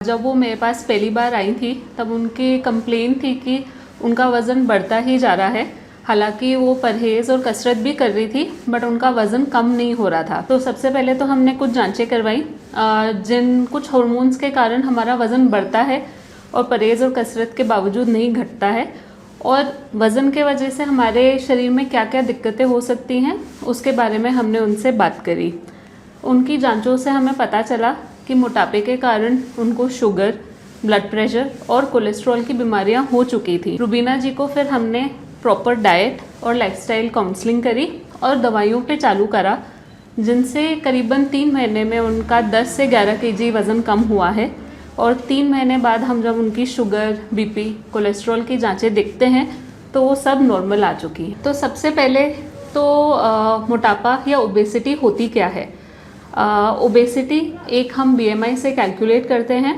जब वो मेरे पास पहली बार आई थी तब उनकी कंप्लेन थी कि उनका वज़न बढ़ता ही जा रहा है। हालांकि वो परहेज़ और कसरत भी कर रही थी बट उनका वज़न कम नहीं हो रहा था। तो सबसे पहले तो हमने कुछ जांचें करवाई जिन कुछ हार्मोन्स के कारण हमारा वज़न बढ़ता है और परहेज़ और कसरत के बावजूद नहीं घटता है, और वज़न के वजह से हमारे शरीर में क्या क्या दिक्कतें हो सकती हैं उसके बारे में हमने उनसे बात करी। उनकी जांचों से हमें पता चला कि मोटापे के कारण उनको शुगर, ब्लड प्रेशर और कोलेस्ट्रॉल की बीमारियां हो चुकी थी। रुबीना जी को फिर हमने प्रॉपर डाइट और लाइफस्टाइल काउंसलिंग करी और दवाइयों पे चालू करा, जिनसे करीबन 3 महीने में उनका 10 से 11 केजी वज़न कम हुआ है। और 3 महीने बाद हम जब उनकी शुगर, बीपी, कोलेस्ट्रॉल की जांचें देखते हैं तो वो सब नॉर्मल आ चुकी है। तो सबसे पहले तो मोटापा या ओबेसिटी होती क्या है? ओबेसिटी एक हम BMI से कैलकुलेट करते हैं।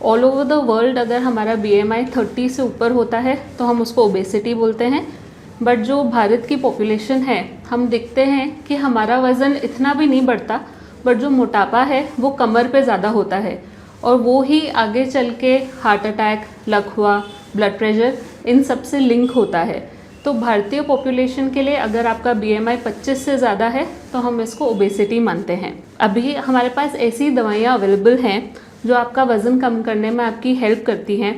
ऑल ओवर द वर्ल्ड अगर हमारा BMI 30 से ऊपर होता है तो हम उसको ओबेसिटी बोलते हैं। बट जो भारत की पॉपुलेशन है, हम देखते हैं कि हमारा वज़न इतना भी नहीं बढ़ता, बट जो मोटापा है वो कमर पे ज़्यादा होता है और वो ही आगे चल के हार्ट अटैक, लकवा, ब्लड प्रेशर इन सब से लिंक होता है। तो भारतीय पॉपुलेशन के लिए अगर आपका BMI 25 से ज़्यादा है तो हम इसको ओबेसिटी मानते हैं। अभी हमारे पास ऐसी दवाइयाँ अवेलेबल हैं जो आपका वज़न कम करने में आपकी हेल्प करती हैं।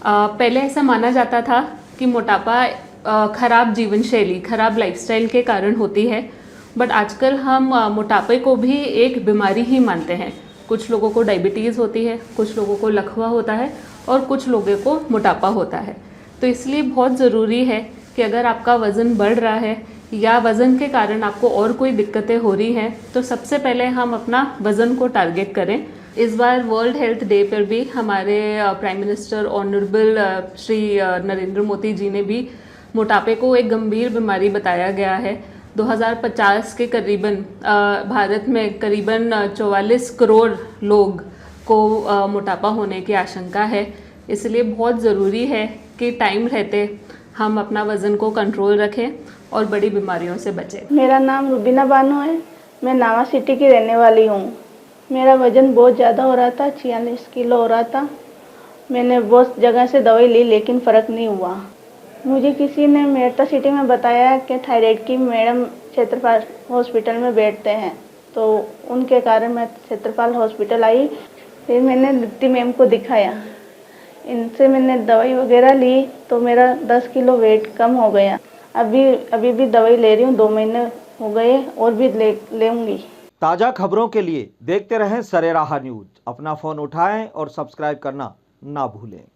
पहले ऐसा माना जाता था कि मोटापा खराब जीवन शैली, खराब लाइफस्टाइल के कारण होती है, बट आजकल हम मोटापे को भी एक बीमारी ही मानते हैं। कुछ लोगों को डायबिटीज़ होती है, कुछ लोगों को लकवा होता है और कुछ लोगों को मोटापा होता है। तो इसलिए बहुत ज़रूरी है कि अगर आपका वज़न बढ़ रहा है या वज़न के कारण आपको और कोई दिक्कतें हो रही हैं तो सबसे पहले हम अपना वज़न को टारगेट करें। इस बार वर्ल्ड हेल्थ डे पर भी हमारे prime minister honourable Shri Narendra Modi ji ने भी मोटापे को एक गंभीर बीमारी बताया गया है। 2050 के करीबन भारत में करीबन 44 करोड़ लोग को मोटापा होने की आशंका है। इसलिए बहुत ज़रूरी है कि टाइम रहते हम अपना वज़न को कंट्रोल रखें और बड़ी बीमारियों से बचें। मेरा नाम रुबीना बानो है। मैं नावा सिटी की रहने वाली हूँ। मेरा वज़न बहुत ज़्यादा हो रहा था, 46 किलो हो रहा था। मैंने बहुत जगह से दवाई ली लेकिन फ़र्क नहीं हुआ। मुझे किसी ने मेरठ सिटी में बताया कि थायराइड की मैडम क्षेत्रपाल हॉस्पिटल में बैठते हैं, तो उनके कारण मैं क्षेत्रपाल हॉस्पिटल आई। फिर मैंने दीप्ति मैम को दिखाया, इनसे मैंने दवाई वगैरह ली तो मेरा 10 किलो वेट कम हो गया। अभी भी दवाई ले रही हूँ, 2 महीने हो गए और भी लेंगी। ताज़ा खबरों के लिए देखते रहें सरेराह न्यूज़। अपना फ़ोन उठाएं और सब्सक्राइब करना ना भूलें।